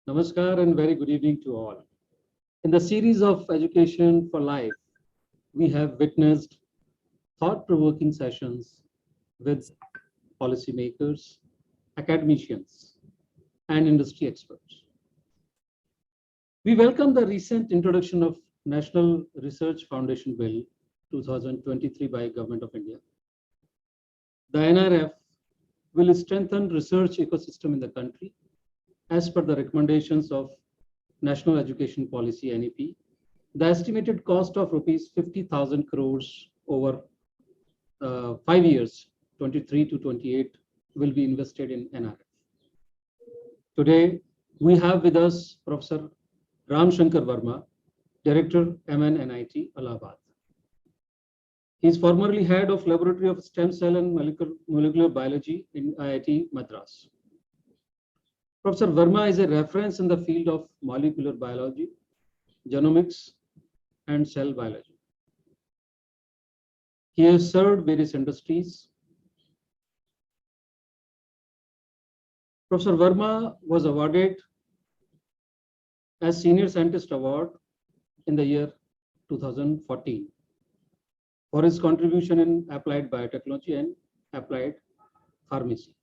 Namaskar and very good evening to all. In the series of Education for Life, we have witnessed thought-provoking sessions with policymakers, academicians, and industry experts. We welcome the recent introduction of National Research Foundation Bill 2023 by Government of India. The NRF will strengthen research ecosystem in the country as per the recommendations of National Education Policy NEP. The estimated cost of rupees 50,000 crores over 5 years, 23 to 28, will be invested in NRF. Today, we have with us Professor Shanker Verma, Director, MNNIT, Allahabad. He is formerly head of Laboratory of Stem Cell and Molecular Biology in IIT Madras. Professor Verma is a reference in the field of molecular biology, genomics, and cell biology. He has served various industries. Professor Verma was awarded as Senior Scientist Award in the year 2014 for his contribution in applied biotechnology and applied pharmacy.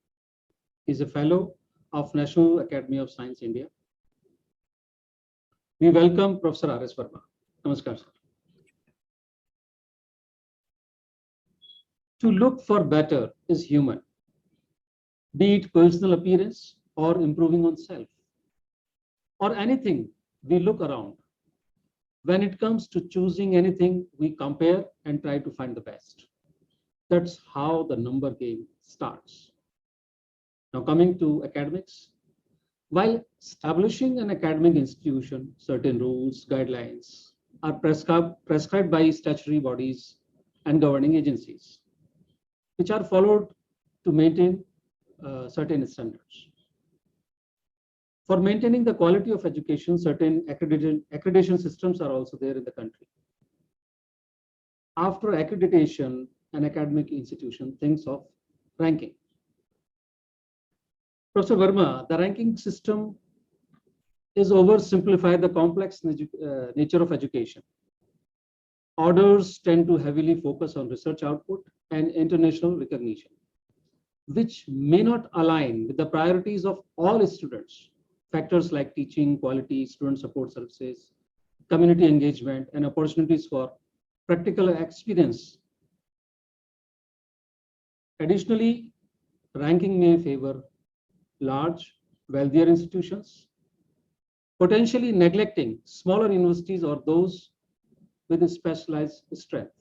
He is a fellow of National Academy of Science, India. We welcome Professor R.S. Verma. Namaskar, sir. To look for better is human, be it personal appearance or improving on self, or anything we look around. When it comes to choosing anything, we compare and try to find the best. That's how the number game starts. Now coming to academics, while establishing an academic institution, certain rules, guidelines are prescribed by statutory bodies and governing agencies, which are followed to maintain certain standards. For maintaining the quality of education, certain accreditation systems are also there in the country. After accreditation, an academic institution thinks of ranking. Professor Verma, the ranking system is oversimplified the complex nature of education. Orders tend to heavily focus on research output and international recognition, which may not align with the priorities of all students. Factors like teaching, quality, student support services, community engagement, and opportunities for practical experience. Additionally, ranking may favor large, wealthier institutions, potentially neglecting smaller universities or those with a specialized strength.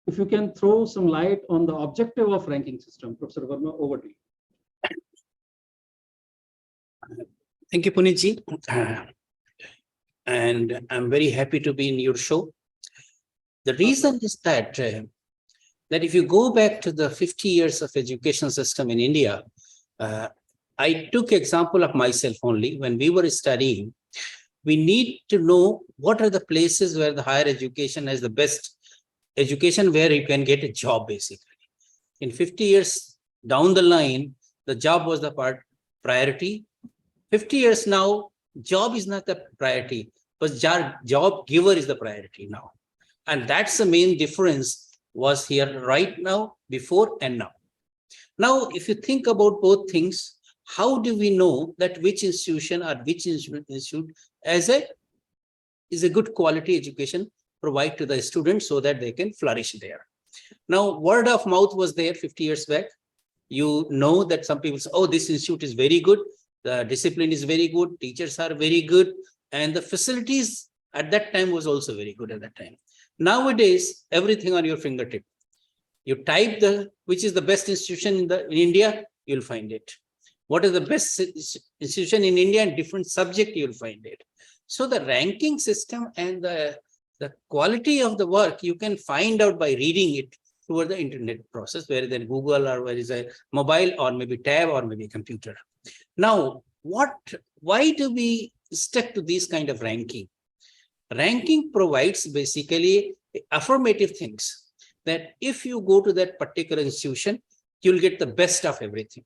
If you can throw some light on the objective of ranking system, Professor Verma, over to you. Thank you, Puneet. And I'm very happy to be in your show. The reason is that if you go back to the 50 years of education system in India, I took example of myself only. When we were studying, we need to know what are the places where the higher education has the best education, where you can get a job, basically. In 50 years down the line, the job was the priority. 50 years now, job is not the priority, but job giver is the priority now. And that's the main difference was here right now, before and now. Now, if you think about both things, how do we know that which institution or which institute is a good quality education provide to the students so that they can flourish there? Now, word of mouth was there 50 years back. You know that some people say, oh, this institute is very good. The discipline is very good. Teachers are very good. And the facilities at that time was also very good at that time. Nowadays, everything on your fingertip. You type which is the best institution in India, you'll find it. What is the best institution in India and different subject, you'll find it. So the ranking system and the quality of the work, you can find out by reading it through the internet process, whether then Google or where is a mobile or maybe tab or maybe computer. Now, why do we stick to these kind of ranking? Ranking provides basically affirmative things that if you go to that particular institution, you'll get the best of everything.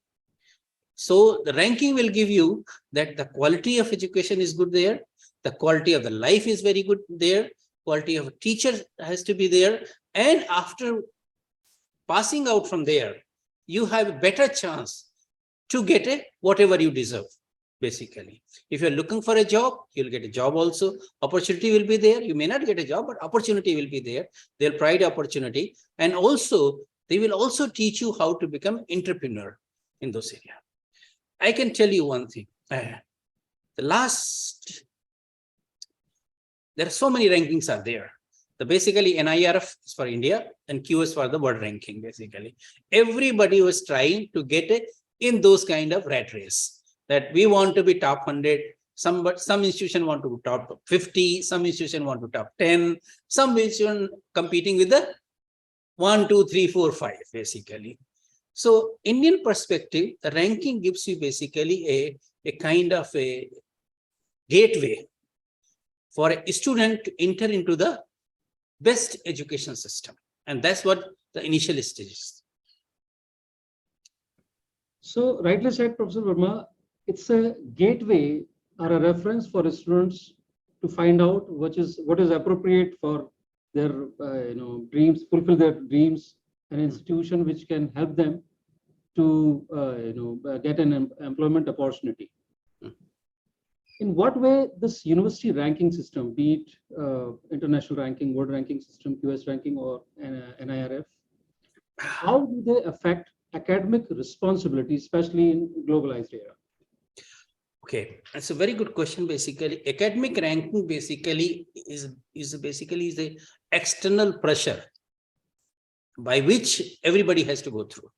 So the ranking will give you that the quality of education is good there, the quality of the life is very good there, quality of a teacher has to be there, and after passing out from there, you have a better chance to get a whatever you deserve. Basically, if you're looking for a job, you'll get a job also. Opportunity will be there. You may not get a job, but opportunity will be there. They'll provide opportunity. And also, they will also teach you how to become entrepreneur in those areas. I can tell you one thing. There are so many rankings are there. Basically, NIRF is for India and QS for the world ranking, basically. Everybody was trying to get it in those kind of rat race. That we want to be top 100, some institution want to be top 50, some institution want to top 10, some institution competing with the 1, 2, 3, 4, 5, basically. So Indian perspective, the ranking gives you basically a kind of a gateway for a student to enter into the best education system. And that's what the initial stage is. So rightly said, Professor Verma, it's a gateway or a reference for students to find out what is appropriate for their dreams, fulfill their dreams, an institution which can help them to get an employment opportunity. In what way this university ranking system, be it international ranking, world ranking system, QS ranking, or NIRF, how do they affect academic responsibility, especially in globalized era? Okay, that's a very good question. Basically, academic ranking basically is the external pressure by which everybody has to go through.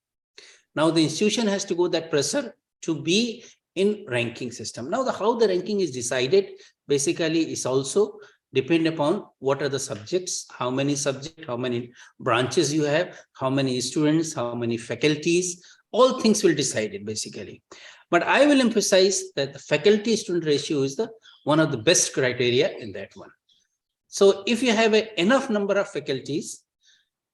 Now the institution has to go that pressure to be in ranking system. Now how the ranking is decided basically is also depend upon what are the subjects, how many subjects, how many branches you have, how many students, how many faculties, all things will decide it basically. But I will emphasize that the faculty student ratio is one of the best criteria in that one. So if you have enough number of faculties,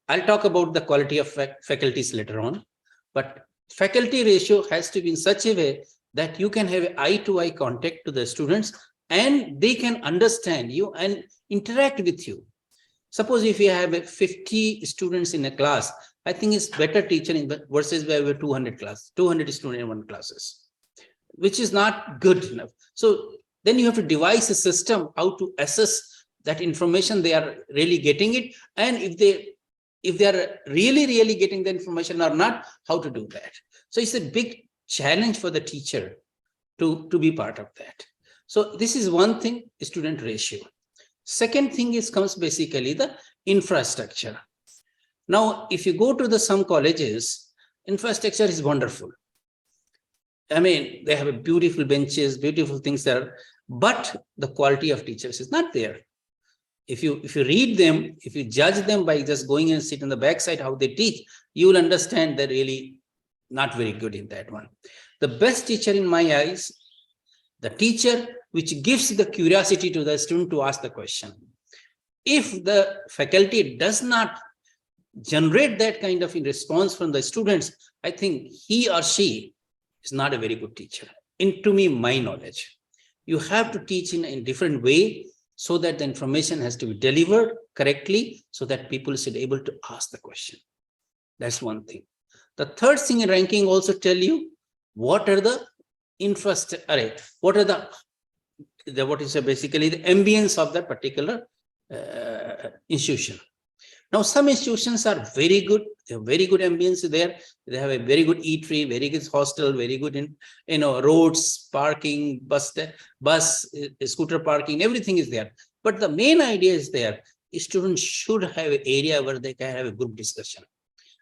I'll talk about the quality of faculties later on, but faculty ratio has to be in such a way that you can have eye-to-eye contact to the students and they can understand you and interact with you. Suppose if you have 50 students in a class, I think it's better teaching versus where we have 200 students in one classes, which is not good enough. So then you have to devise a system how to assess that information they are really getting it, and if they are really getting the information or not, how to do that. So it's a big challenge for the teacher to be part of that. So this is one thing, student ratio. Second thing comes basically the infrastructure. Now, if you go to some colleges, infrastructure is wonderful. I mean, they have beautiful benches, beautiful things there, but the quality of teachers is not there. If you read them, if you judge them by just going and sit on the backside how they teach, you will understand they're really not very good in that one. The best teacher in my eyes, the teacher which gives the curiosity to the student to ask the question. If the faculty does not generate that kind of response from the students, I think he or she is not a very good teacher. To me, my knowledge, you have to teach in a different way so that the information has to be delivered correctly so that people should be able to ask the question. That's one thing. The third thing in ranking also tell you what are the infrastructure, what are basically the ambience of that particular institution. Now, some institutions are very good. They have very good ambience there. They have a very good eatery, very good hostel, very good roads, parking, bus, scooter parking, everything is there. But the main idea is there. Students should have an area where they can have a group discussion.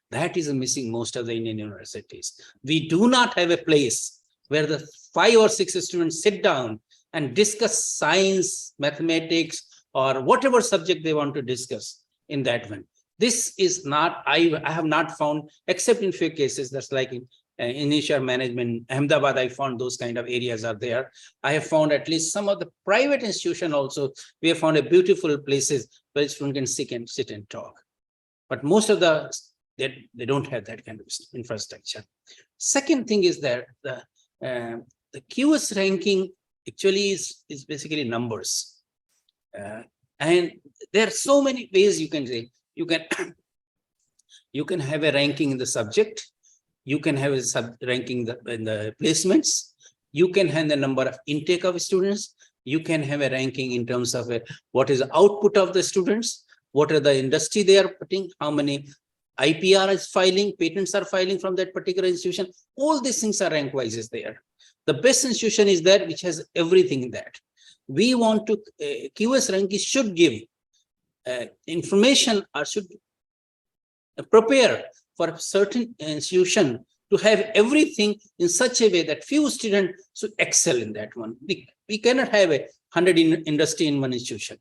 That is missing most of the Indian universities. We do not have a place where the 5 or 6 students sit down and discuss science, mathematics, or whatever subject they want to discuss in that one. This is not, I have not found, except in few cases, that's like in initial management, Ahmedabad, I found those kind of areas are there. I have found at least some of the private institution also, we have found a beautiful places where students can sit and talk. But most of they don't have that kind of infrastructure. Second thing is that The QS ranking actually is basically numbers. And there are so many ways you can say. You can have a ranking in the subject. You can have a ranking in the placements. You can have the number of intake of students. You can have a ranking in terms of what is the output of the students, what are the industry they are putting, how many IPR is filing, patents are filing from that particular institution. All these things are rank wise is there. The best institution is that which has everything in that. We want to, QS ranking should give information or should prepare for a certain institution to have everything in such a way that few students should excel in that one. We cannot have 100 industry in one institution.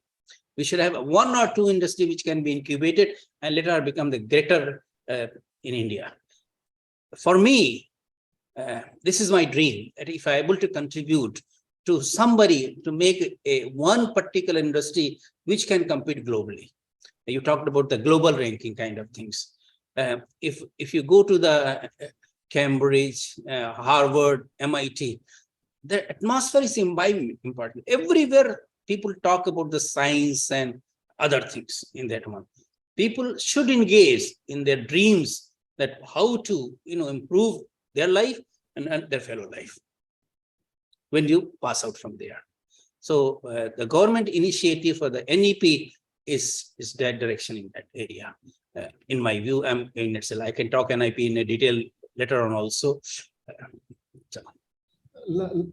We should have 1 or 2 industry which can be incubated and later become the greater in India. For me, this is my dream, that if I am able to contribute to somebody to make one particular industry which can compete globally. You talked about the global ranking kind of things. If you go to the Cambridge, Harvard, MIT, the atmosphere is important. Everywhere people talk about the science and other things in that one. People should engage in their dreams that how to improve their life and their fellow life when you pass out from there. So the government initiative for the NEP is that direction in that area. In my view, I can talk NIP in a detail later on also.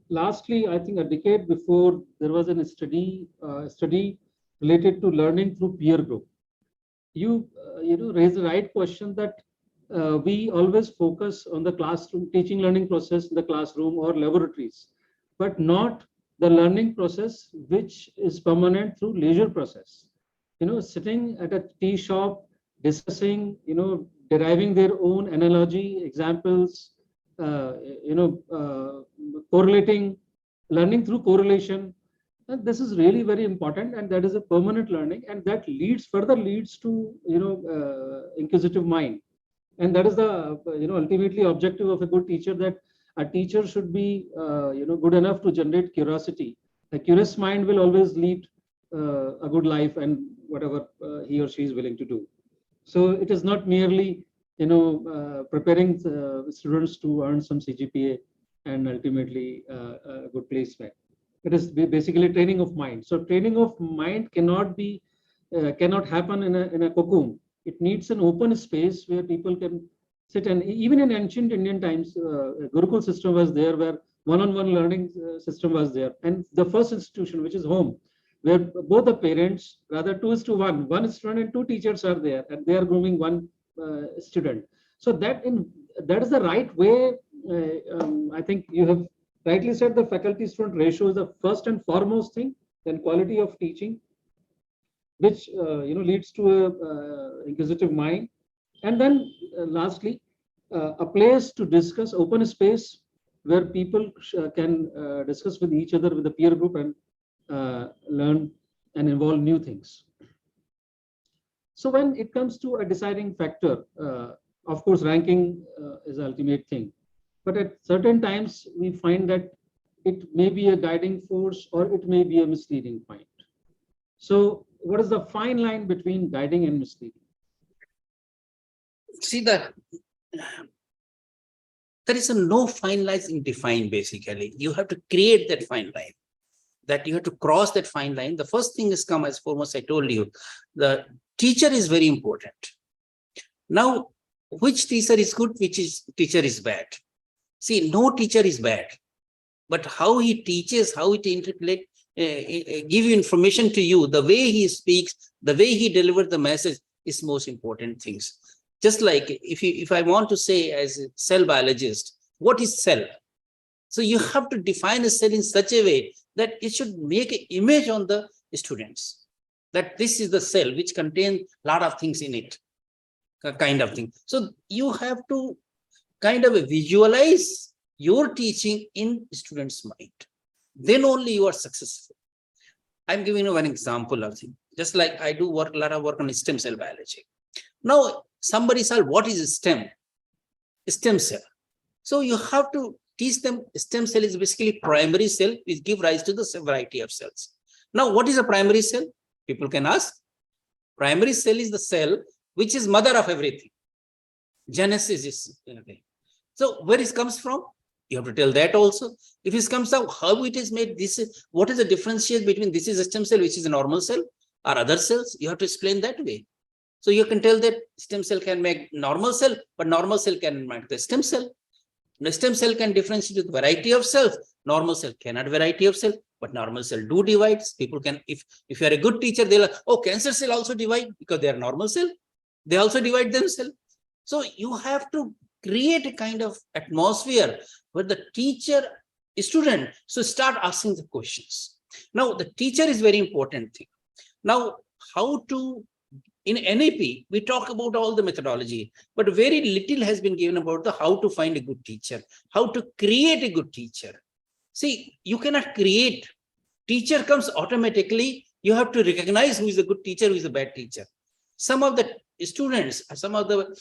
Lastly, I think a decade before, there was a study related to learning through peer group. You raise the right question that we always focus on the classroom teaching learning process in the classroom or laboratories, but not the learning process which is permanent through leisure process. Sitting at a tea shop, discussing, deriving their own analogy, examples, correlating, learning through correlation. And this is really very important, and that is a permanent learning, and that further leads to inquisitive mind. And that is the ultimately objective of a good teacher, that a teacher should be good enough to generate curiosity. A curious mind will always lead a good life and whatever he or she is willing to do. So it is not merely preparing students to earn some CGPA and ultimately a good placement. It is basically training of mind. So training of mind cannot happen in a cocoon. It needs an open space where people can sit. And even in ancient Indian times, Gurukul system was there, where one-on-one learning system was there. And the first institution, which is home, where both the parents, rather 2:1, one student and 2 teachers are there, and they are grooming one student. So that is the right way. I think you have rightly said the faculty-student ratio is the first and foremost thing, then quality of teaching, which leads to a inquisitive mind, and then lastly, a place to discuss, open space where people can discuss with each other, with the peer group, and learn and evolve new things. So when it comes to a deciding factor, of course, ranking is the ultimate thing. But at certain times, we find that it may be a guiding force or it may be a misleading point. So what is the fine line between guiding and misleading? See, there is no fine line in define, basically. You have to create that fine line. That you have to cross that fine line. The first thing is come as foremost, I told you, the teacher is very important. Now, which teacher is good, which teacher is bad? See, no teacher is bad, but how he teaches, how it interpret, give you information to you, the way he speaks, the way he delivers the message is most important things. Just like if I want to say as a cell biologist, what is cell? So you have to define a cell in such a way that it should make an image on the students, that this is the cell which contains a lot of things in it, kind of thing. So you have to kind of visualize your teaching in students' mind. Then only you are successful. I'm giving you one example of thing. Just like I do a lot of work on stem cell biology. Now, somebody said, what is stem? Stem cell. So you have to teach them stem cell is basically primary cell, which give rise to the variety of cells. Now, what is a primary cell? People can ask. Primary cell is the cell which is mother of everything. Genesis is. So where it comes from? You have to tell that also. If it comes out, how it is made, this is what is the differentiate between this is a stem cell, which is a normal cell, or other cells? You have to explain that way. So you can tell that stem cell can make normal cell, but normal cell can make the stem cell. The stem cell can differentiate with variety of cells. Normal cell cannot variety of cell, but normal cell do divides. People can, if you are a good teacher, they'll like, oh, cancer cell also divide because they are normal cell. They also divide themselves. So you have to create a kind of atmosphere where the teacher, student, so start asking the questions. Now, the teacher is very important thing. Now, how to, in NAP, we talk about all the methodology, but very little has been given about the how to find a good teacher, how to create a good teacher. See, you cannot create. Teacher comes automatically. You have to recognize who is a good teacher, who is a bad teacher. Some of the students, some of the,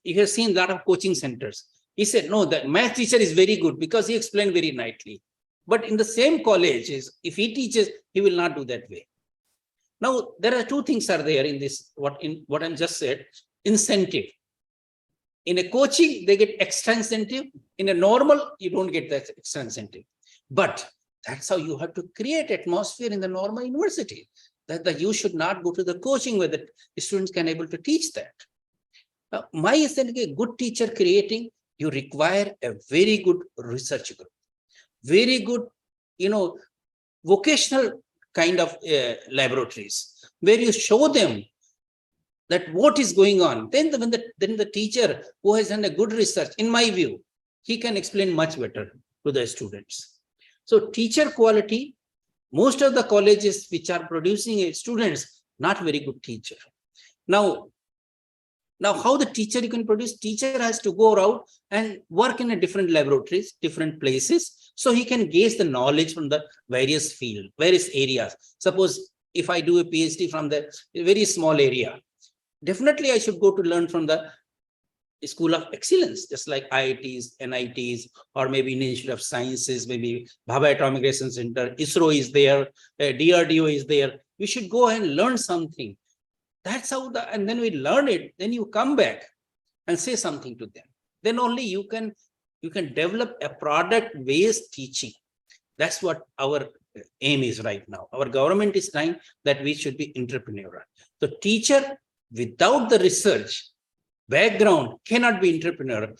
you have seen a lot of coaching centers. He said, no, the math teacher is very good because he explained very nicely. But in the same colleges, if he teaches, he will not do that way. Now, there are two things are there in this, what I'm just said, incentive. In a coaching, they get extra incentive. In a normal, you don't get that extra incentive. But that's how you have to create atmosphere in the normal university. That you should not go to the coaching where the students can able to teach that. Now, my a good teacher creating, you require a very good research group, very good, vocational kind of laboratories where you show them that what is going on. Then the teacher who has done a good research, in my view, he can explain much better to the students. So teacher quality. Most of the colleges which are producing students, not very good teacher. Now how the teacher you can produce? Teacher has to go out and work in a different laboratories, different places, so he can gauge the knowledge from the various field, various areas. Suppose if I do a PhD from the very small area, definitely I should go to learn from the School of Excellence, just like IITs, NITs, or maybe in Institute of Sciences, maybe Bhabha Atomic Research Center, ISRO is there, DRDO is there. You should go and learn something. That's how and then we learn it, then you come back and say something to them. Then only you can develop a product-based teaching. That's what our aim is right now. Our government is trying that we should be entrepreneurial. The teacher without the research background cannot be entrepreneurial.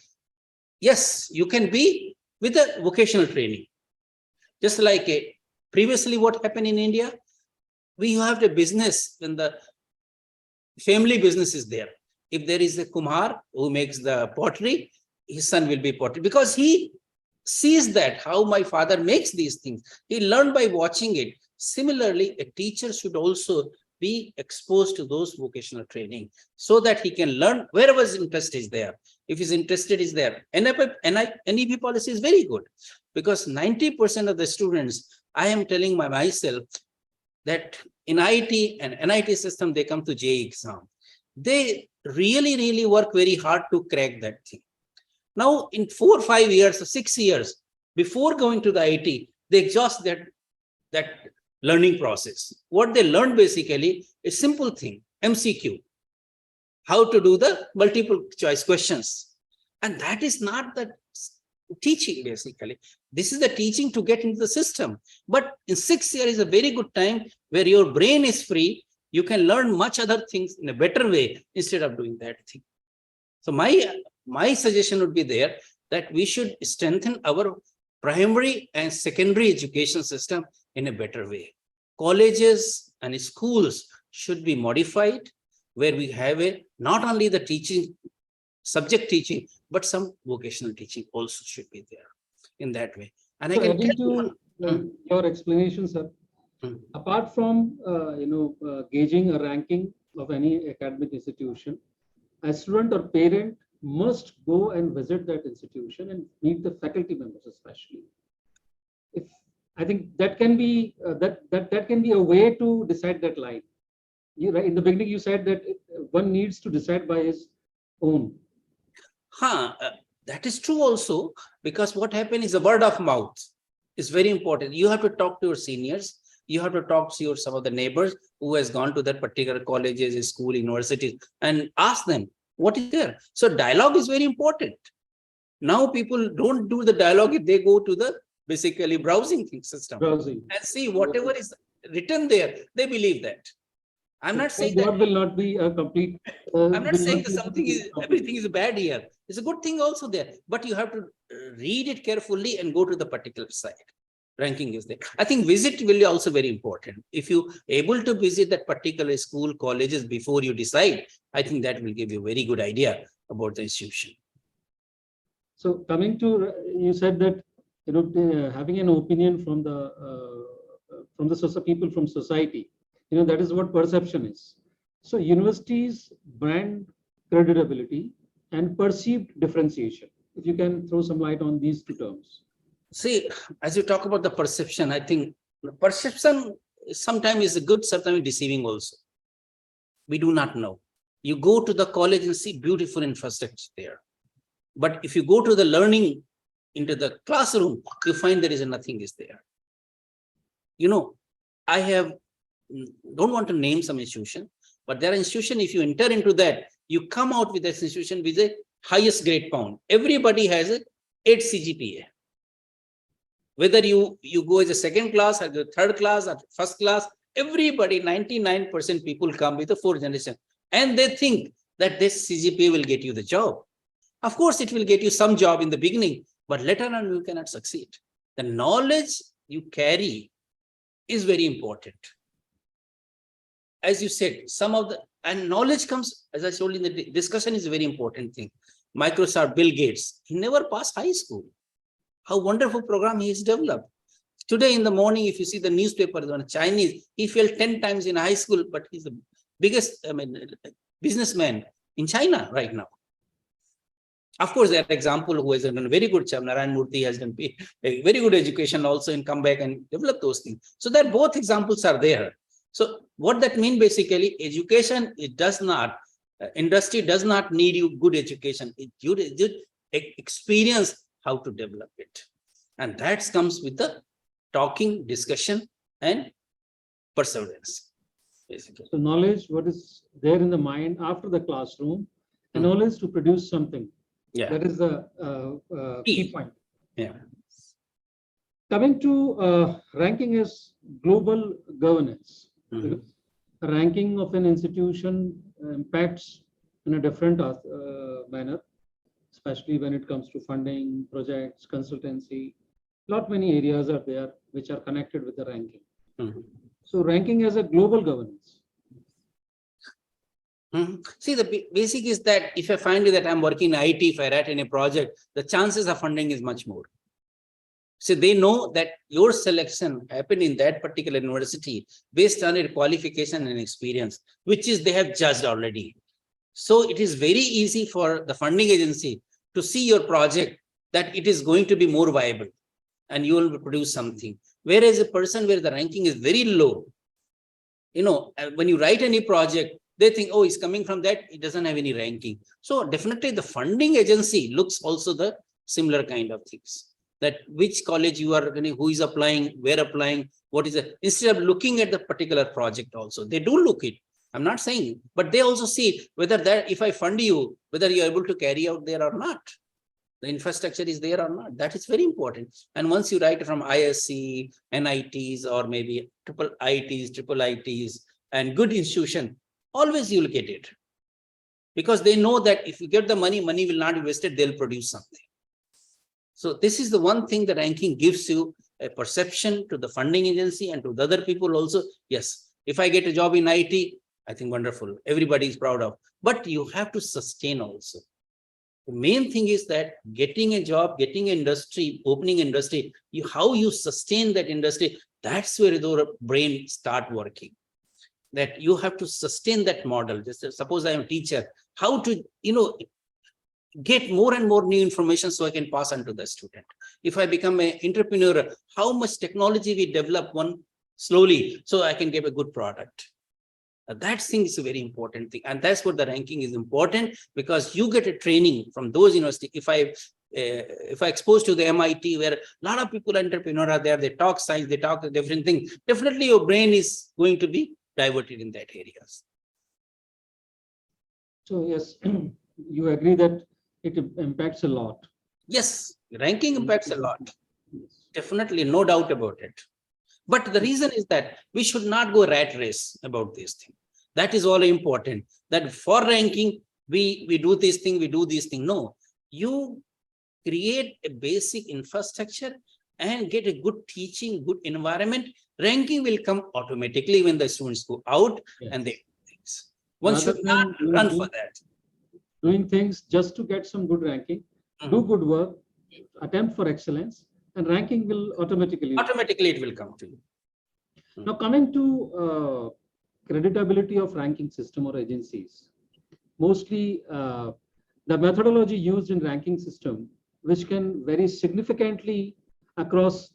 Yes, you can be with a vocational training. Just like previously what happened in India, we have the business when the family business is there. If there is a Kumar who makes the pottery, his son will be pottery because he sees that how my father makes these things. He learned by watching it. Similarly, a teacher should also be exposed to those vocational training so that he can learn wherever his interest is there. If his interest is there, NEP policy is very good because 90% of the students, I am telling myself that in IT and NIT system, they come to JEE exam. They really work very hard to crack that thing. Now, in 4 or 5 years or 6 years, before going to the IT, they exhaust that learning process. What they learn basically is simple thing, MCQ, how to do the multiple choice questions. And that is not the teaching basically. This is the teaching to get into the system. But in 6 years is a very good time where your brain is free. You can learn much other things in a better way instead of doing that thing. So my suggestion would be there that we should strengthen our primary and secondary education system in a better way. Colleges and schools should be modified where we have not only the teaching, subject teaching, but some vocational teaching also should be there in that way. And so I can adding to your explanation, sir, apart from gauging a ranking of any academic institution, a student or parent must go and visit that institution and meet the faculty members, especially. If I think that can be that can be a way to decide that line. Right, in the beginning, you said that one needs to decide by his own. That is true also, because what happened is the word of mouth is very important. You have to talk to your seniors. You have to talk to some of the neighbors who has gone to that particular colleges, school, universities, and ask them what is there. So dialogue is very important. Now people don't do the dialogue if they go to the basically browsing system and see whatever is written there. They believe that. I'm not saying that will not be a complete. I'm not saying that everything is bad here. It's a good thing also there, but you have to read it carefully and go to the particular site. Ranking is there. I think visit will be also very important. If you able to visit that particular school, colleges before you decide, I think that will give you a very good idea about the institution. So coming to, you said that, having an opinion from the people from society, that is what perception is. So universities brand credibility and perceived differentiation. If you can throw some light on these two terms. See, as you talk about the perception, I think the perception sometimes is good, sometimes deceiving also. We do not know. You go to the college and see beautiful infrastructure there. But if you go to the learning into the classroom, you find there is nothing is there. I don't want to name some institution, but there are institutions, if you enter into that, you come out with this institution with the highest grade pound. Everybody has a 8 CGPA. Whether you go as a second class, or the third class, or first class, everybody, 99% people come with a 4th generation. And they think that this CGPA will get you the job. Of course, it will get you some job in the beginning, but later on you cannot succeed. The knowledge you carry is very important. As you said, and knowledge comes, as I told in the discussion, is a very important thing. Microsoft, Bill Gates, he never passed high school. How wonderful program he has developed. Today in the morning, if you see the newspaper on Chinese, he failed 10 times in high school, but he's the biggest businessman in China right now. Of course, there are examples who has done a very good job. Narayan Murthy has done a very good education also and come back and develop those things. So that both examples are there. So what that means basically, education, it does not, industry does not need you good education. You experience how to develop it. And that comes with the talking, discussion, and perseverance. Basically. So knowledge, what is there in the mind after the classroom, and knowledge to produce something. Yeah. That is the key point. Yeah. Coming to ranking as global governance. Ranking of an institution impacts in a different manner, especially when it comes to funding, projects, consultancy. Lot many areas are there which are connected with the ranking. So ranking as a global governance. See, the basic is that if I find that I'm working in IT, if I write in a project, the chances of funding is much more. So they know that your selection happened in that particular university based on your qualification and experience, which is they have judged already. So it is very easy for the funding agency to see your project that it is going to be more viable and you will produce something. Whereas a person where the ranking is very low, when you write any project, they think, oh, it's coming from that, it doesn't have any ranking. So definitely the funding agency looks also the similar kind of things. That which college you are going, who is applying, where applying, what is it, instead of looking at the particular project also. They do look it. I'm not saying, but they also see whether that if I fund you, whether you're able to carry out there or not. The infrastructure is there or not. That is very important. And once you write from ISC, NITs, or maybe triple ITs, and good institution, always you'll get it. Because they know that if you get the money, money will not be wasted, they'll produce something. So this is the one thing the ranking gives you a perception to the funding agency and to the other people also. Yes, if I get a job in IT, I think wonderful. Everybody is proud of. But you have to sustain also. The main thing is that getting a job, getting an industry, opening industry, how you sustain that industry, that's where the brain start working. That you have to sustain that model. Just suppose I am a teacher, how to, get more and more new information so I can pass on to the student. If I become an entrepreneur, how much technology we develop one slowly so I can give a good product. That thing is a very important thing. And that's what the ranking is important, because you get a training from those universities. If I if I expose to the MIT, where a lot of people, entrepreneurs are there, they talk science, they talk different things, definitely your brain is going to be diverted in that areas. So yes, you agree that it impacts a lot. Yes, ranking impacts a lot. Yes. Definitely, no doubt about it. But the reason is that we should not go rat race about this thing. That is all important. That for ranking, we do this thing, we do this thing. No, you create a basic infrastructure and get a good teaching, good environment. Ranking will come automatically when the students go out and they do things. One Rather should not than run for that. doing things just to get some good ranking, do good work, attempt for excellence, and ranking will automatically. Automatically, it will come to you. Now, coming to creditability of ranking system or agencies, mostly the methodology used in ranking system, which can vary significantly across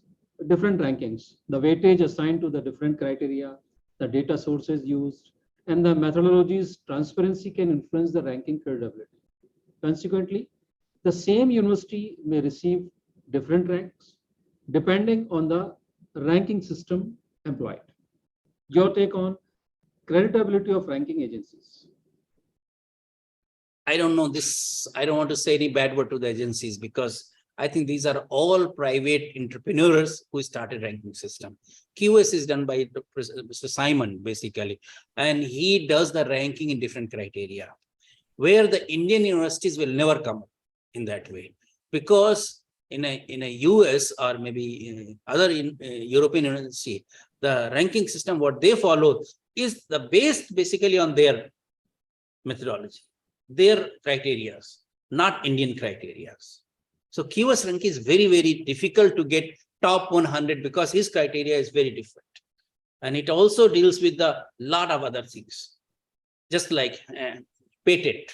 different rankings, the weightage assigned to the different criteria, the data sources used, and the methodology's transparency can influence the ranking credibility. Consequently, the same university may receive different ranks depending on the ranking system employed. Your take on creditability of ranking agencies? I don't know this. I don't want to say any bad word to the agencies because I think these are all private entrepreneurs who started ranking system. QS is done by Mr. Simon, basically, and he does the ranking in different criteria, where the Indian universities will never come in that way. Because in a US or maybe in other European university, the ranking system, what they follow is the based basically on their methodology, their criteria, not Indian criteria. So QS rank is very, very difficult to get top 100 because his criteria is very different. And it also deals with the lot of other things, just like patent.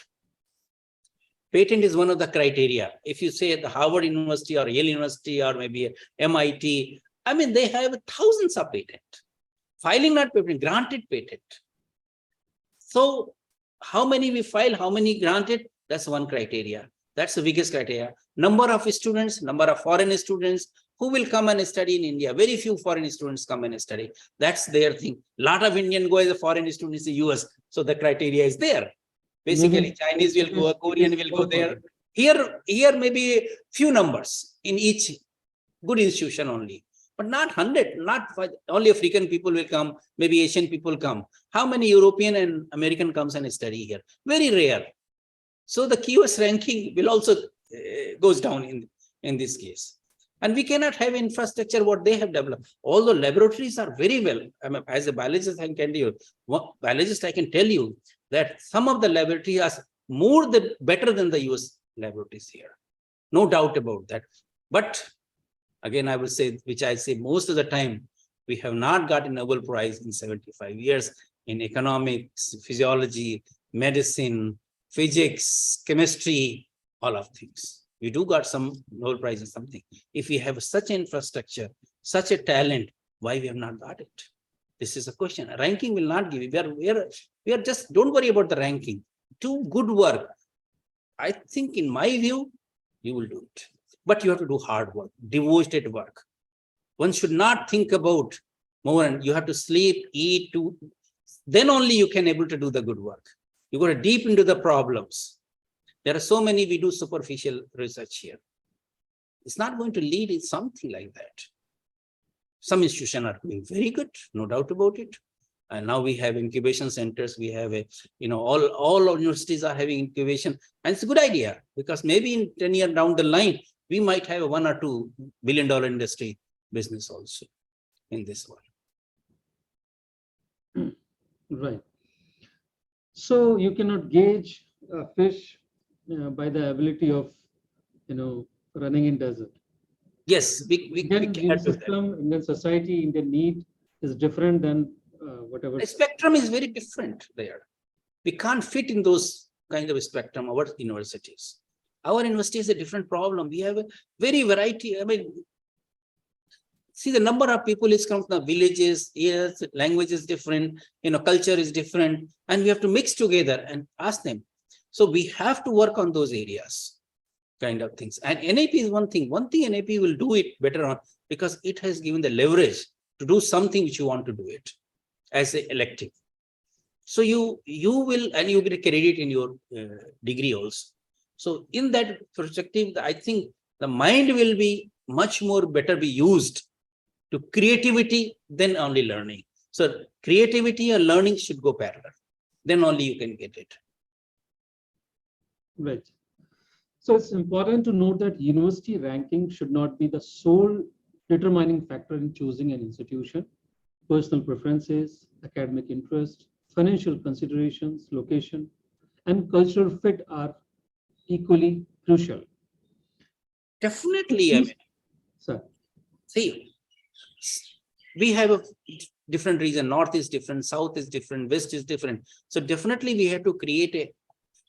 Patent is one of the criteria. If you say at the Harvard University or Yale University or maybe MIT, I mean, they have thousands of patent. Filing not patent, granted patent. So how many we file, how many granted, that's one criteria. That's the biggest criteria. Number of students, number of foreign students who will come and study in India. Very few foreign students come and study. That's their thing. A lot of Indian go as a foreign students in the US. So the criteria is there. Basically, Chinese will go, Korean will go there. Here maybe few numbers in each good institution only, but not 100, not only African people will come, maybe Asian people come. How many European and American comes and study here? Very rare. So the QS ranking will also goes down in this case. And we cannot have infrastructure what they have developed. Although laboratories are very well, I mean, as a biologist, I can tell you that some of the laboratories are better than the US laboratories here. No doubt about that. But again, I will say, which I say most of the time, we have not got a Nobel Prize in 75 years in economics, physiology, medicine, physics, chemistry, all of things. We do got some Nobel Prize in something. If we have such infrastructure, such a talent, why we have not got it? This is a question. Ranking will not give you. We are just, don't worry about the ranking. Do good work. I think in my view, you will do it. But you have to do hard work, devoted work. One should not think about more, and you have to sleep, eat, then only you can able to do the good work. You go deep into the problems. There are so many, we do superficial research here. It's not going to lead in something like that. Some institutions are doing very good, no doubt about it. And now we have incubation centers. We have all our universities are having incubation, and it's a good idea because maybe in 10 years down the line, we might have a $1 or $2 billion industry business also in this one. Right. So you cannot gauge a fish by the ability of, running in desert. Yes, we Indian system, Indian society, Indian need is different than whatever. The spectrum is very different there. We can't fit in those kind of spectrum, our universities. Our university is a different problem. We have a very variety. I mean, see the number of people is come from the villages, yes, language is different, culture is different, and we have to mix together and ask them. So we have to work on those areas. kind of things. And NIP is one thing. One thing NIP will do it better on because it has given the leverage to do something which you want to do it as an elective. So you will, and you get credit in your degree also. So in that perspective, I think the mind will be much more better be used to creativity than only learning. So creativity and learning should go parallel. Then only you can get it. Right. So it's important to note that university ranking should not be the sole determining factor in choosing an institution. Personal preferences, academic interest, financial considerations, location, and cultural fit are equally crucial. Definitely, I mean, Sir. see, we have a different region. North is different, south is different, west is different. So definitely we have to create a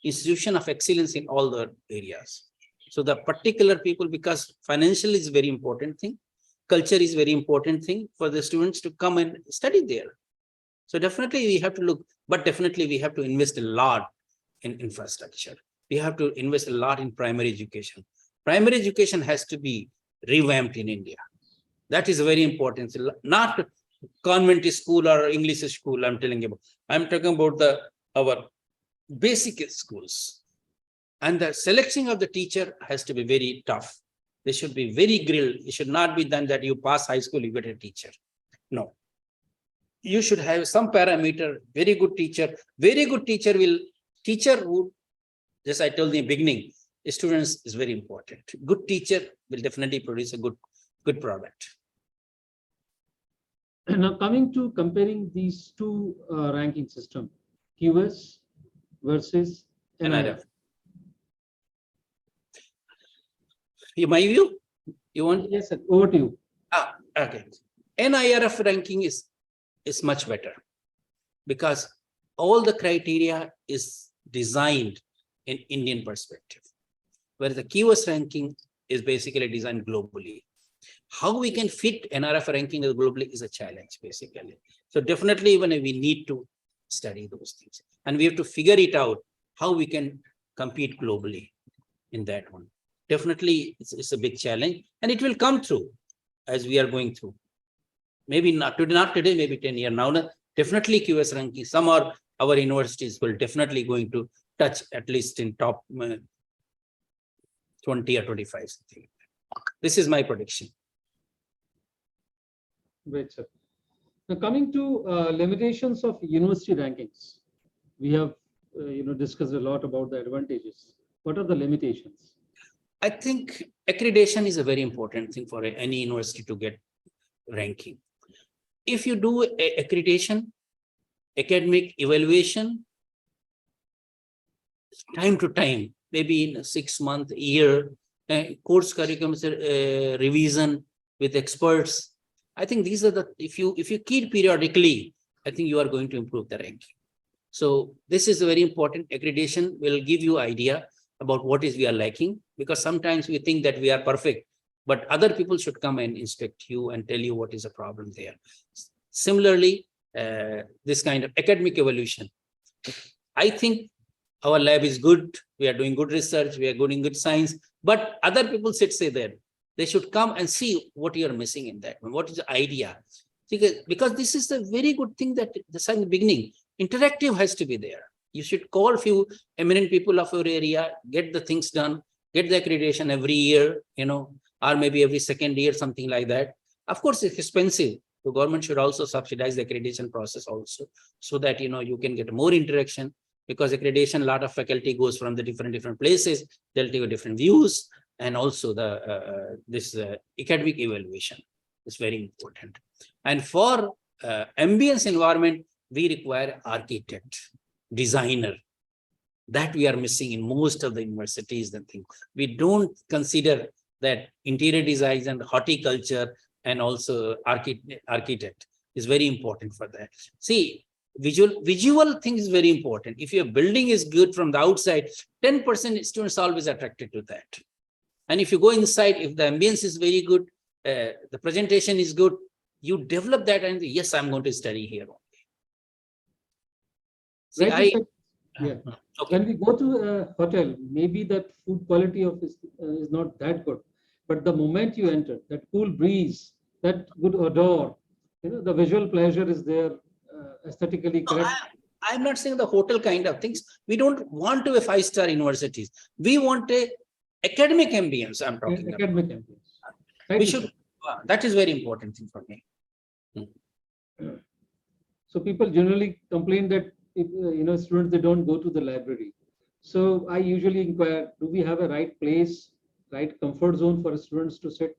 institution of excellence in all the areas. So the particular people, because financial is very important thing, culture is very important thing for the students to come and study there. So definitely we have to look, but definitely we have to invest a lot in infrastructure. We have to invest a lot in primary education. Primary education has to be revamped in India. That is very important. Not convent school or English school I'm telling you about. I'm talking about our basic schools. And the selection of the teacher has to be very tough. They should be very grilled. It should not be done that you pass high school, you get a teacher. No. You should have some parameter, very good teacher. Very good teacher who, just I told in the beginning, students is very important. Good teacher will definitely produce a good product. Now coming to comparing these two ranking system, QS versus NIF. My view? You want? Yes, sir. Over to you. Okay. NIRF ranking is much better because all the criteria is designed in Indian perspective, whereas the QS ranking is basically designed globally. How we can fit NRF ranking globally is a challenge, basically. So definitely even we need to study those things. And we have to figure it out how we can compete globally in that one. Definitely it's a big challenge and it will come through as we are going through. Maybe not today, maybe 10 years now. Definitely QS ranking, some are our universities will definitely going to touch at least in top 20 or 25. Something. This is my prediction. Great, sir. Now coming to limitations of university rankings, we have discussed a lot about the advantages. What are the limitations? I think accreditation is a very important thing for any university to get ranking. If you do accreditation, academic evaluation, time to time, maybe in a 6 month, year, course curriculum revision with experts. I think these are the, if you keep periodically, I think you are going to improve the ranking. So this is very important. Accreditation will give you idea about what is we are lacking, because sometimes we think that we are perfect, but other people should come and inspect you and tell you what is the problem there. Similarly, this kind of academic evaluation. I think our lab is good. We are doing good research. We are doing good science, but other people say that they should come and see what you are missing in that. What is the idea? Because this is a very good thing that in the beginning, interactive has to be there. You should call few eminent people of your area, get the things done, get the accreditation every year, or maybe every second year, something like that. Of course, it's expensive. The government should also subsidize the accreditation process also, so that you can get more interaction, because accreditation, a lot of faculty goes from the different places. They'll take different views, and also the this academic evaluation is very important. And for ambience environment, we require architect, designer. That we are missing in most of the universities and things. We don't consider that interior design and horticulture and also architect is very important for that. See, visual thing is very important. If your building is good from the outside, 10% students always attracted to that. And if you go inside, if the ambience is very good, the presentation is good, you develop that and yes, I'm going to study here. See, Right, Yeah. Okay. When we go to a hotel, maybe that food quality of is not that good, but the moment you enter, that cool breeze, that good odor, the visual pleasure is there, aesthetically No, correct. I'm not saying the hotel kind of things. We don't want to a five-star universities. We want a academic ambience. I'm talking about. Academic ambience. We Rightly should. said. That is very important thing for me. So people generally complain that students, they don't go to the library. So I usually inquire, do we have a right place, right comfort zone for students to sit?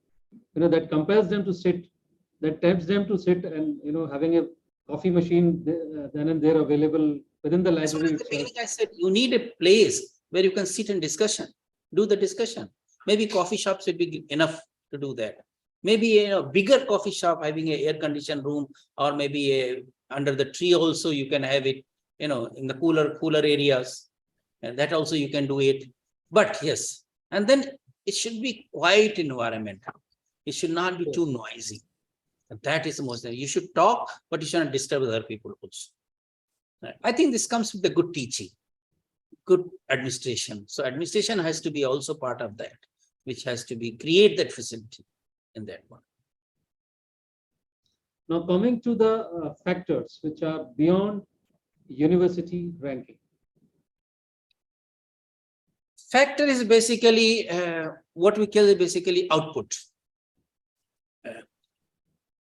That compels them to sit, that tempts them to sit, and having a coffee machine then and there available within the That's why library at the itself. beginning I said you need a place where you can sit and do the discussion. Maybe coffee shops would be enough to do that. Maybe a bigger coffee shop having a air conditioned room, or maybe under the tree also you can have it, in the cooler areas, and that also you can do it. But yes, and then it should be quiet environment. It should not be too noisy. And that is the most. You should talk, but you should not disturb other people also. I think this comes with the good teaching, good administration. So administration has to be also part of that, which has to be create that facility in that one. Now coming to the factors which are beyond university ranking. Factor is basically what we call basically output.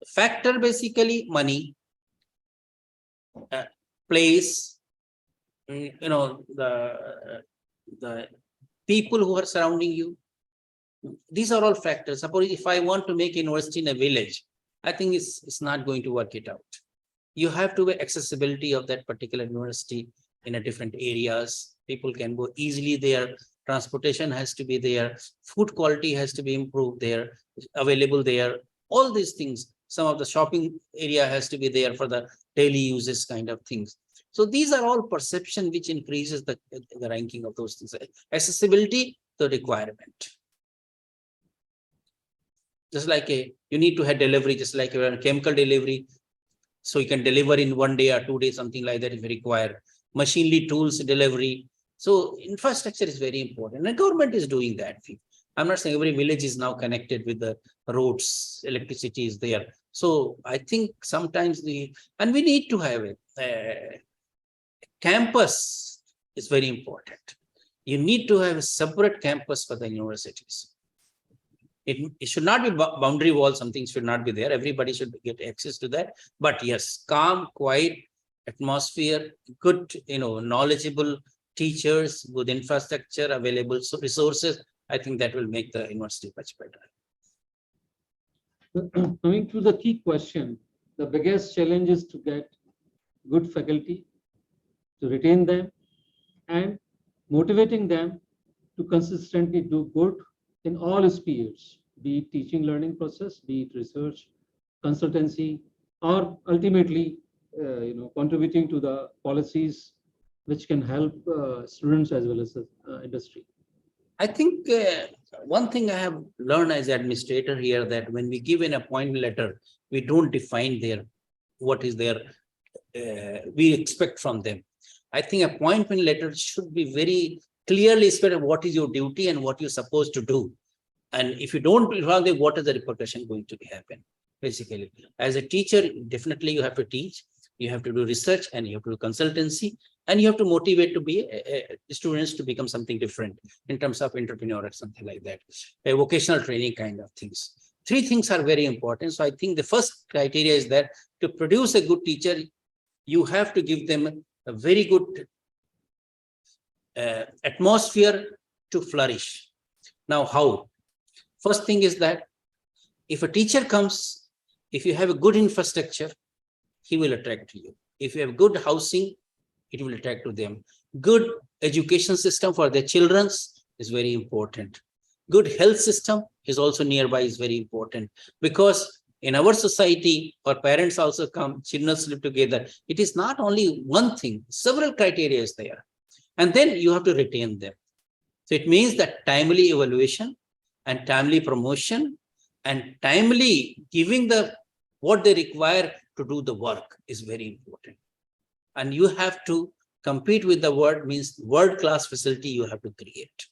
Factor basically money, place, the people who are surrounding you. These are all factors. Suppose if I want to make university in a village, I think it's not going to work it out. You have to have accessibility of that particular university in a different areas. People can go easily there. Transportation has to be there. Food quality has to be improved there, available there. All these things. Some of the shopping area has to be there for the daily uses kind of things. So these are all perception which increases the ranking of those things. Accessibility, the requirement. Just like you need to have delivery, just like a chemical delivery. So you can deliver in 1 day or 2 days, something like that if required. Machinery tools delivery. So infrastructure is very important. And the government is doing that. I'm not saying every village is now connected with the roads, electricity is there. So I think sometimes we need to have a campus is very important. You need to have a separate campus for the universities. It should not be boundary wall, something should not be there. Everybody should get access to that. But yes, calm, quiet atmosphere, good, knowledgeable teachers, good infrastructure, available resources. I think that will make the university much better. Coming to the key question, the biggest challenge is to get good faculty, to retain them, and motivating them to consistently do good in all spheres, be it teaching learning process, be it research, consultancy, or ultimately, contributing to the policies which can help students as well as the industry. I think one thing I have learned as administrator here, that when we give an appointment letter, we don't define what is their we expect from them. I think appointment letter should be very clearly specified what is your duty and what you're supposed to do. And if you don't wrong, what is the repercussion going to happen? Basically, as a teacher, definitely you have to teach, you have to do research, and you have to do consultancy, and you have to motivate to be students to become something different in terms of entrepreneur or something like that, a vocational training kind of things. 3 things are very important. So I think the first criteria is that to produce a good teacher, you have to give them a very good atmosphere to flourish. Now, how? First thing is that if a teacher comes, if you have a good infrastructure, he will attract you. If you have good housing, it will attract to them. Good education system for their children is very important. Good health system is also nearby, is very important, because in our society, our parents also come, children live together. It is not only one thing, several criteria is there. And then you have to retain them. So it means that timely evaluation and timely promotion and timely giving what they require to do the work is very important. And you have to compete with the world means world-class facility you have to create.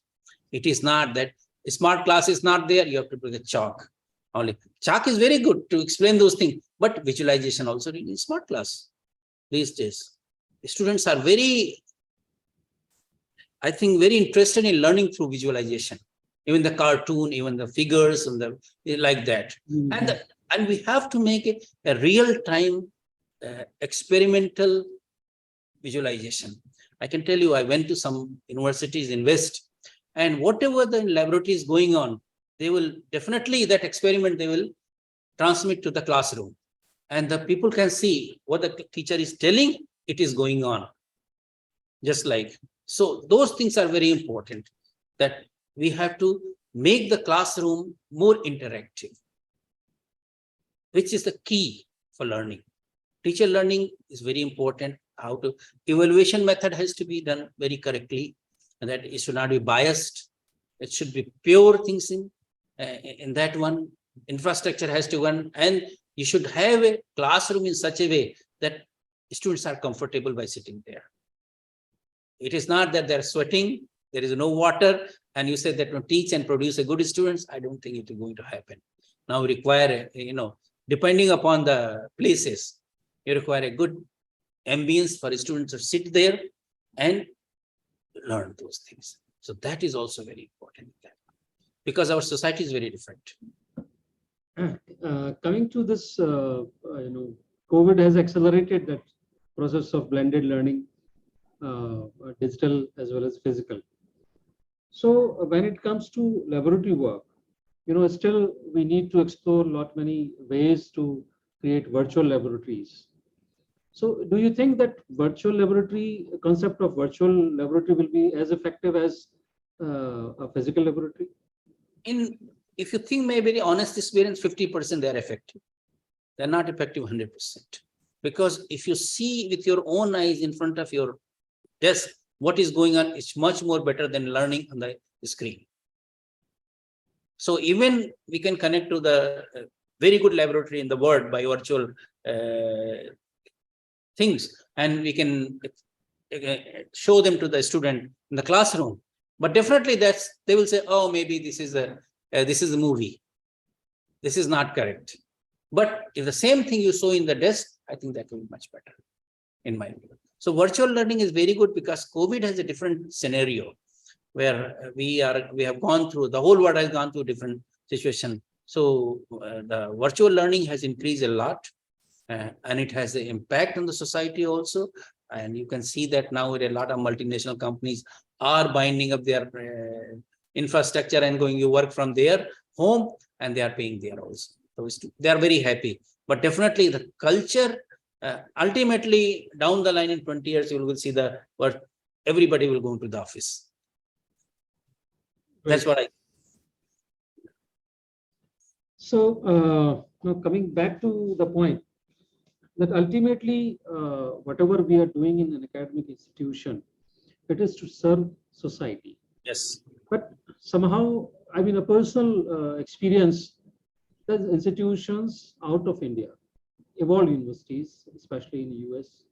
It is not that smart class is not there, you have to bring a chalk. Only chalk is very good to explain those things, but visualization also in smart class these days. The students are very, I think, very interested in learning through visualization. Even the cartoon, even the figures and the like that. Mhm. And we have to make it a real-time experimental visualization. I can tell you, I went to some universities in West, and whatever the laboratory is going on, they will definitely, that experiment, they will transmit to the classroom. And the people can see what the teacher is telling, it is going on. Just like, so those things are very important, that we have to make the classroom more interactive, which is the key for learning. Teacher learning is very important. How to, evaluation method has to be done very correctly, and that it should not be biased. It should be pure things in that one. Infrastructure has to run, and you should have a classroom in such a way that students are comfortable by sitting there. It is not that they're sweating, there is no water, and you say that to teach and produce a good students. I don't think it is going to happen. Now we require, depending upon the places, you require a good ambience for students to sit there and learn those things. So that is also very important, because our society is very different. Coming to this, COVID has accelerated that process of blended learning, digital as well as physical. So when it comes to laboratory work, still we need to explore many ways to create virtual laboratories. So do you think that concept of virtual laboratory will be as effective as a physical laboratory? If you think maybe the honest experience, 50% they are effective. They're not effective 100%. Because if you see with your own eyes in front of your desk what is going on, it's much more better than learning on the screen. So even we can connect to the very good laboratory in the world by virtual things, and we can show them to the student in the classroom. But definitely they will say, oh, maybe this is a movie. This is not correct. But if the same thing you saw in the desk, I think that will be much better, in my view. So virtual learning is very good, because COVID has a different scenario where we have gone through, the whole world has gone through different situation. So the virtual learning has increased a lot, and it has an impact on the society also. And you can see that now a lot of multinational companies are binding up their infrastructure and going to work from their home, and they are paying there also. So they are very happy. But definitely the culture, ultimately down the line in 20 years, you will see everybody will go into the office. That's what I. So now coming back to the point that ultimately whatever we are doing in an academic institution, it is to serve society. Yes. But somehow, a personal experience, there's institutions out of India, evolved universities, especially in the US,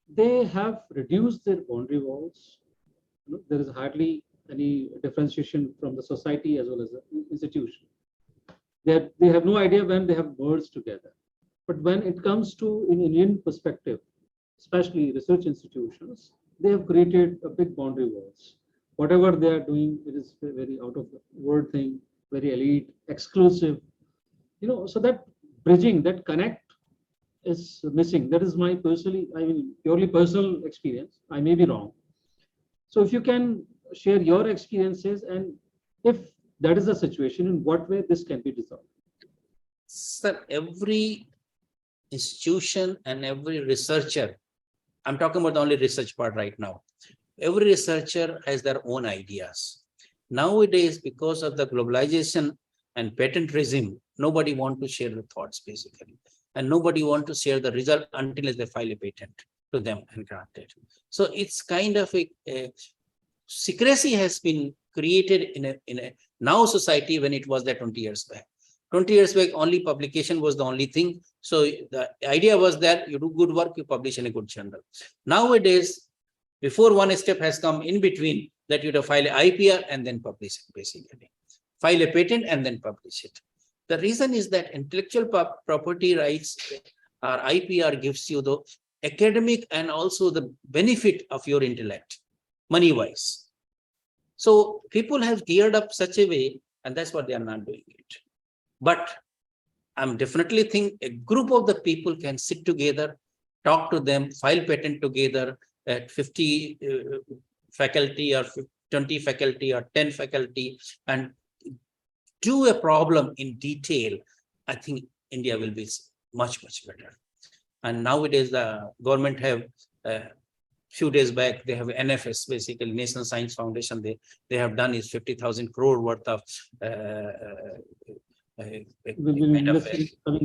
they have reduced their boundary walls. There is hardly any differentiation from the society as well as the institution. They have no idea when they have merged together. But when it comes to an Indian perspective, especially research institutions, they have created a big boundary walls. Whatever they are doing, it is very out of the world thing, very elite, exclusive. So that bridging, that connect is missing. That is my purely personal experience. I may be wrong. So if you can share your experiences, and if that is the situation, in what way this can be resolved? Sir, every institution and every researcher, I'm talking about the only research part right now, every researcher has their own ideas. Nowadays, because of the globalization and patent regime, nobody wants to share the thoughts, basically. And nobody wants to share the result until they file a patent to them and grant it. So it's kind of a secrecy has been created in a now society when it was there 20 years back. 20 years back, only publication was the only thing. So the idea was that you do good work, you publish in a good journal. Nowadays, before one step has come in between, that you have to file an IPR and then publish it, basically. File a patent and then publish it. The reason is that intellectual property rights or IPR gives you the academic and also the benefit of your intellect, money-wise. So people have geared up such a way, and that's what they are not doing it. But I'm definitely think a group of the people can sit together, talk to them, file patent together at 50 faculty or 20 faculty or 10 faculty and do a problem in detail. I think India will be much, much better. And nowadays the government have few days back, they have NFS, basically National Science Foundation. They have done is 50,000 crore worth of coming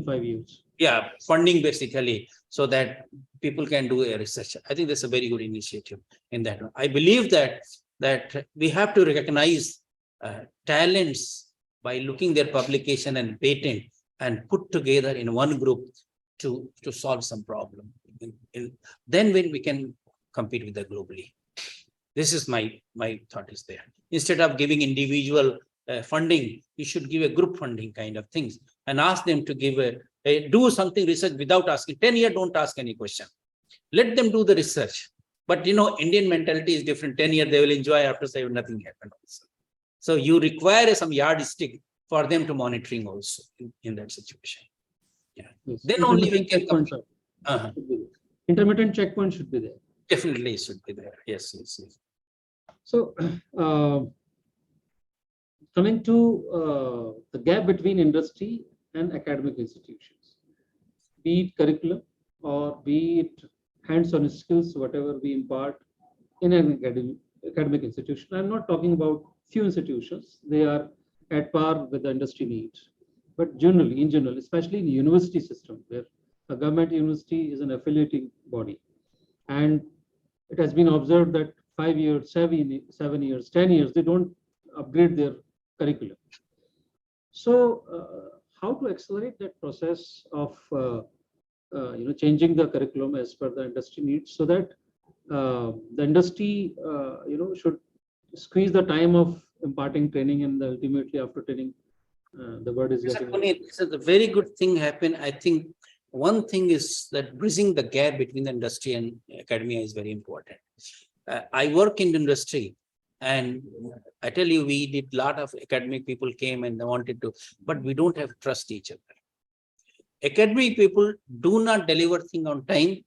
5 years. Yeah, funding basically, so that people can do a research. I think that's a very good initiative in that one. I believe that we have to recognize talents by looking their publication and patent and put together in one group to solve some problem. Then when we can compete with that globally. This is my thought is there. Instead of giving individual funding, you should give a group funding kind of things and ask them to give do something research without asking. 10 years, don't ask any question. Let them do the research. But Indian mentality is different. 10 years, they will enjoy, after 7, nothing happened also. So you require some yardstick for them to monitoring also in that situation. Yeah. Yes. Then only we can come. Intermittent checkpoint should be there. Definitely should be there. Yes. So coming to the gap between industry and academic institutions, be it curriculum or be it hands-on skills, whatever we impart in an academic institution. I'm not talking about few institutions, they are at par with the industry needs. But generally, in general, especially in the university system, where a government university is an affiliating body, and it has been observed that 5 years, 7 years, 10 years, they don't upgrade their curriculum. So how to accelerate that process of changing the curriculum as per the industry needs, so that the industry should squeeze the time of imparting training, and ultimately after training the word is getting. Puneet, this is a very good thing happen. I think one thing is that bridging the gap between the industry and academia is very important. I work in the industry, and I tell you, we did a lot of academic people came and they wanted to, but we don't have trust each other. Academic people do not deliver thing on time.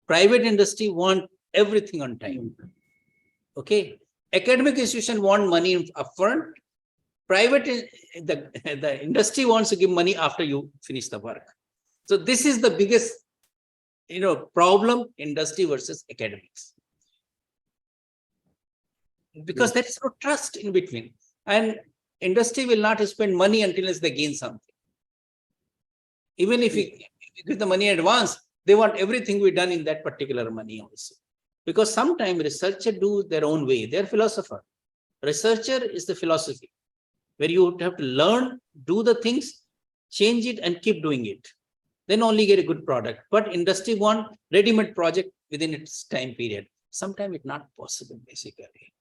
Private industry want everything on time. Okay. Academic institution want money upfront. Private, the industry wants to give money after you finish the work. So this is the biggest, problem, industry versus academics. Because there is no trust in between, and industry will not spend money until they gain something. Even if you give the money in advance, they want everything we done in that particular money also. Because sometimes researchers do their own way. They're philosopher. Researcher is the philosophy, where you have to learn, do the things, change it, and keep doing it. Then only get a good product. But industry want ready-made project within its time period. Sometimes it's not possible, basically.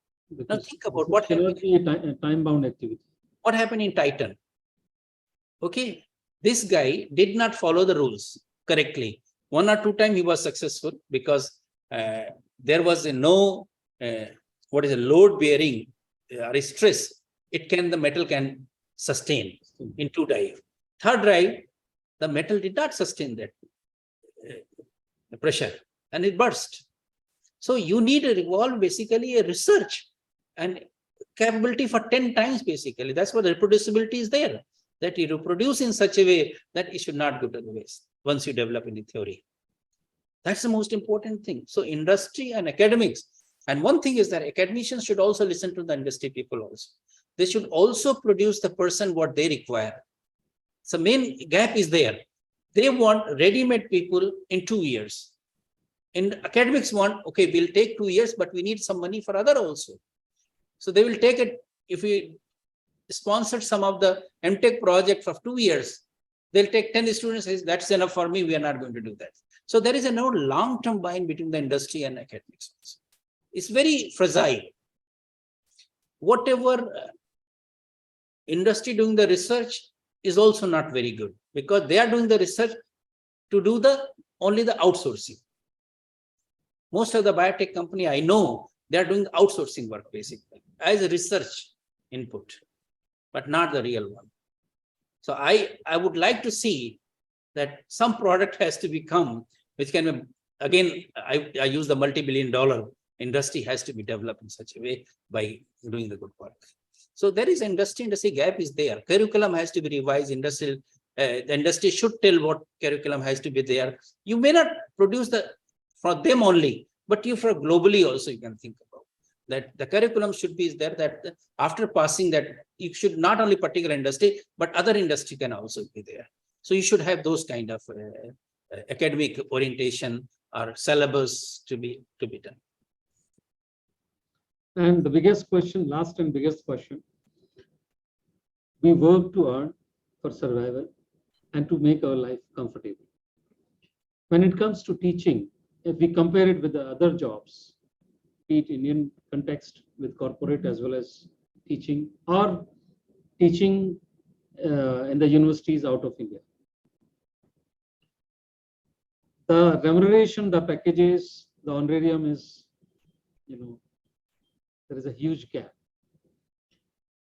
Now think about what happened. A time-bound activity. What happened in Titan? Okay, this guy did not follow the rules correctly. 1 or 2 times he was successful because there was no load bearing or stress. The metal can sustain in 2 dive. 3rd dive, the metal did not sustain that pressure and it burst. So you need to evolve basically a research and capability for 10 times basically. That's what reproducibility is there, that you reproduce in such a way that it should not go to the waste once you develop any theory. That's the most important thing. So industry and academics. And one thing is that academicians should also listen to the industry people also. They should also produce the person what they require. So main gap is there. They want ready-made people in 2 years. And academics want, okay, we'll take 2 years, but we need some money for other also. So they will take it, if we sponsored some of the MTech projects of 2 years. They'll take 10 students, says that's enough for me, we are not going to do that. So there is a no long-term bind between the industry and academics. It's very fragile. Whatever industry doing the research is also not very good, because they are doing the research to do only the outsourcing. Most of the biotech company I know, they are doing outsourcing work basically as a research input, but not the real one. So I would like to see that some product has to become, which can be, again, I use the multi-billion-dollar industry has to be developed in such a way by doing the good work. So there is industry gap is there. Curriculum has to be revised. The industry should tell what curriculum has to be there. You may not produce for them only, but you for globally also you can think about that. The curriculum should be there that after passing that, you should not only particular industry, but other industry can also be there. So you should have those kind of academic orientation or syllabus to be done. And the biggest question, last and biggest question, we work to earn for survival and to make our life comfortable. When it comes to teaching, if we compare it with the other jobs, be it Indian context with corporate as well as teaching, or teaching in the universities out of India, the remuneration, the packages, the honorarium is, there is a huge gap.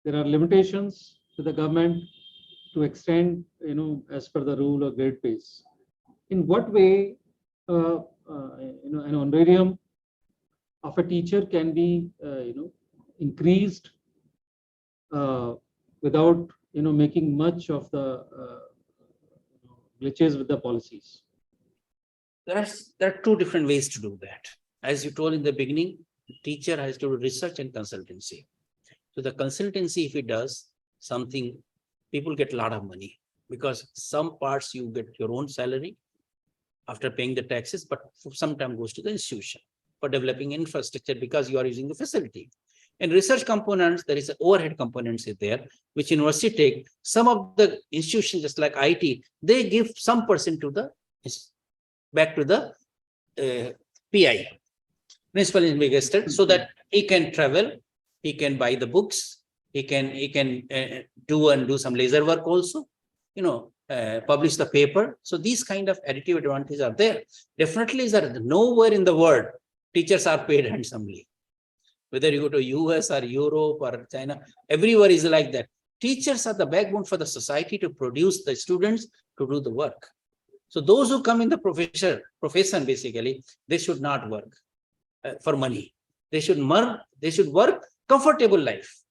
There are limitations to the government to extend, as per the rule of grade pays. In what way, an honorarium of a teacher can be, increased without, making much of the glitches with the policies? There are two different ways to do that. As you told in the beginning, the teacher has to do research and consultancy. So the consultancy, if it does something, people get a lot of money, because some parts you get your own salary after paying the taxes, but sometimes goes to the institution for developing infrastructure because you are using the facility. In research components, there is an overhead components there, which university take. Some of the institutions, just like IT, they give some percent to the back to the PI, principal investigator, so that he can travel, he can buy the books, he can do some laser work also, publish the paper. So these kind of additive advantages are there. Definitely is that nowhere in the world teachers are paid handsomely. Whether you go to US or Europe or China, everywhere is like that. Teachers are the backbone for the society to produce the students to do the work. So those who come in the profession, basically, they should not work for money. They should work comfortable life,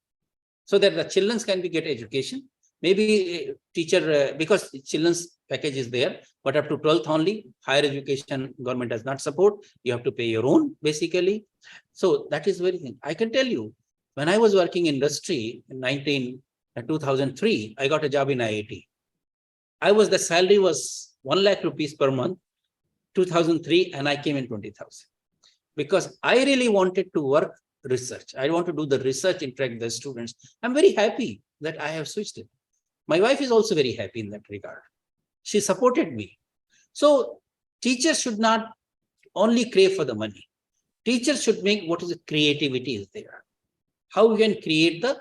so that the children can get education. Maybe teacher, because children's package is there, but up to 12th only, higher education government does not support. You have to pay your own, basically. So that is very thing. I can tell you, when I was working in industry in 2003, I got a job in IIT. The salary was 1 lakh rupees per month, 2003, and I came in 20,000. Because I really wanted to work research. I want to do the research, interact with the students. I'm very happy that I have switched it. My wife is also very happy in that regard. She supported me. So teachers should not only crave for the money. Teachers should make what is the creativity is there. How we can create the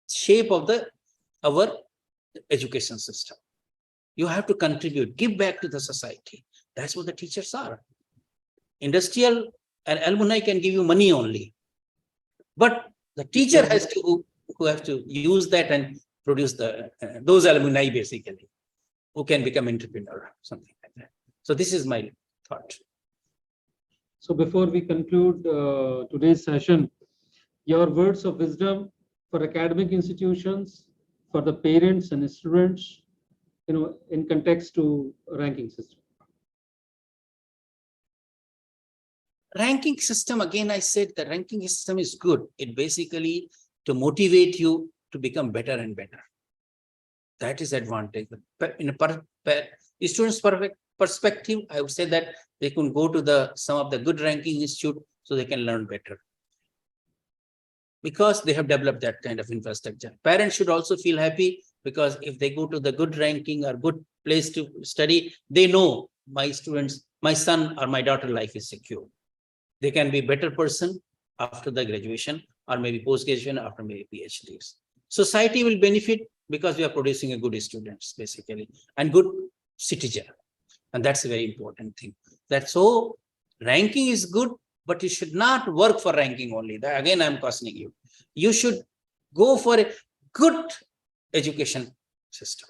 shape of our education system. You have to contribute, give back to the society. That's what the teachers are. Industrial and alumni can give you money only, but the teacher has to who have to use that and produce those alumni, basically, who can become entrepreneur, something like that. So this is my thought. So before we conclude today's session, your words of wisdom for academic institutions, for the parents and students, in context to ranking system. Ranking system, again, I said the ranking system is good. It basically to motivate you to become better and better. That is advantage. In a student's perspective, I would say that they can go to some of the good ranking institute so they can learn better. because they have developed that kind of infrastructure. Parents should also feel happy because if they go to the good ranking or good place to study, they know my students, my son or my daughter life is secure. They can be a better person after the graduation or maybe post-graduation after maybe PhDs. Society will benefit because we are producing a good students basically and good citizen. And that's a very important thing. That's so ranking is good, but you should not work for ranking only. That, again, I'm cautioning you. You should go for a good education system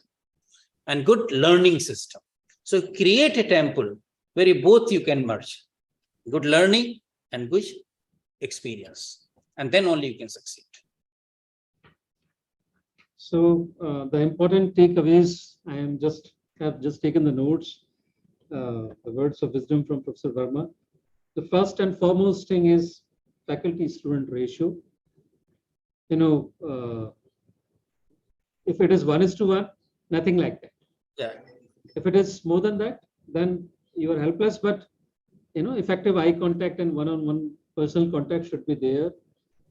and good learning system. So create a temple where both you can merge good learning and good experience, and then only you can succeed. So the important takeaways, have just taken the notes, the words of wisdom from Professor Verma. The first and foremost thing is faculty-student ratio. If it is 1:1, nothing like that. Yeah. If it is more than that, then you are helpless. But effective eye contact and one-on-one personal contact should be there,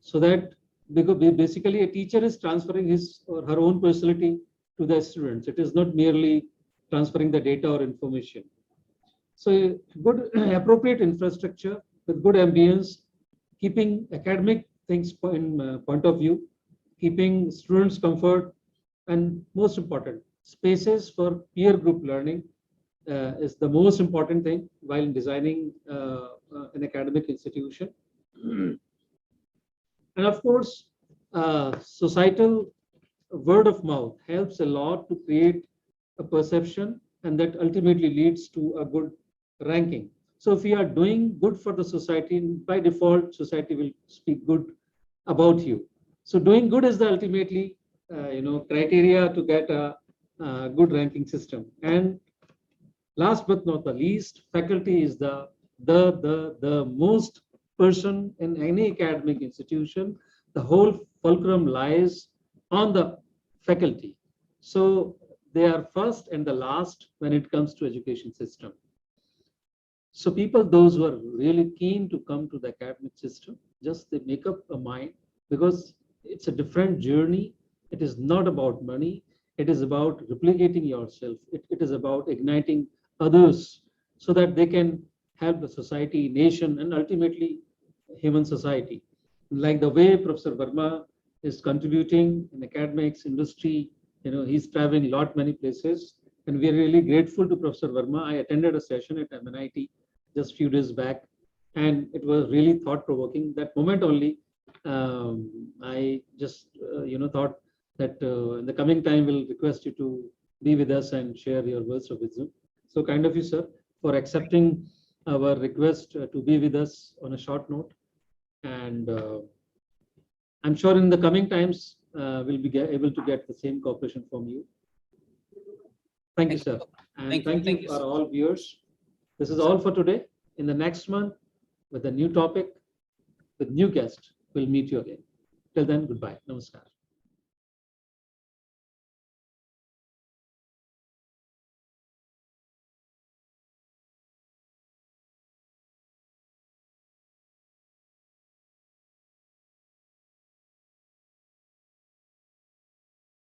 so that because basically a teacher is transferring his or her own personality to the students. It is not merely transferring the data or information. So good appropriate infrastructure with good ambience, keeping academic things in point of view, keeping students comfort, and most important, spaces for peer group learning is the most important thing while designing an academic institution. And of course, societal word of mouth helps a lot to create a perception, and that ultimately leads to a good ranking. So if we are doing good for the society, by default, society will speak good about you. So doing good is the ultimately, criteria to get a good ranking system. And last but not the least, faculty is the most person in any academic institution. The whole fulcrum lies on the faculty. So they are first and the last when it comes to education system. So people, those who are really keen to come to the academic system, just they make up a mind, because it's a different journey. It is not about money. It is about replicating yourself. It is about igniting others so that they can help the society, nation, and ultimately human society. Like the way Professor Verma is contributing in academics, industry, he's traveling a lot, many places. And we are really grateful to Professor Verma. I attended a session at MNNIT just a few days back, and it was really thought-provoking. That moment only, I just, thought that in the coming time, we'll request you to be with us and share your words of wisdom. So kind of you, sir, for accepting our request to be with us on a short note. And I'm sure in the coming times, we'll be able to get the same cooperation from you. Thank you, sir. And thank you for all viewers. This is all for today. In the next month, with a new topic, with new guest, we'll meet you again. Till then, goodbye. Namaskar.